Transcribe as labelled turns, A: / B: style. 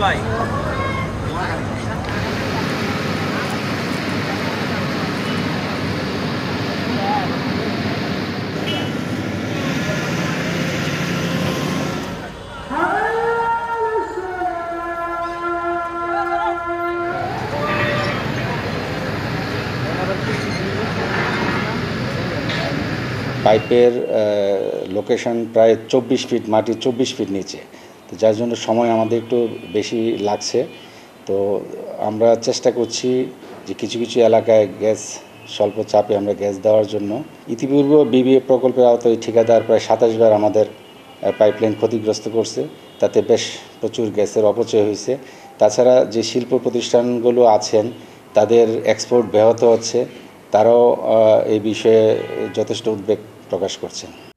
A: পাইপের লোকেশন প্রায় 24 ফিট, মাটির 24 ফিট নিচে, তো যার জন্য সময় আমাদের একটু বেশি লাগছে। তো আমরা চেষ্টা করছি যে কিছু কিছু এলাকায় গ্যাস স্বল্প চাপে আমরা গ্যাস দেওয়ার জন্য। ইতিপূর্বে বিবিএ প্রকল্পের আওতায় ঠিকাদার প্রায় 27 বার আমাদের পাইপলাইন ক্ষতিগ্রস্ত করছে, তাতে বেশ প্রচুর গ্যাসের অপচয় হয়েছে। তাছাড়া যে শিল্প প্রতিষ্ঠানগুলো আছেন তাদের এক্সপোর্ট ব্যাহত হচ্ছে, তারাও এই বিষয়ে যথেষ্ট উদ্বেগ প্রকাশ করছেন।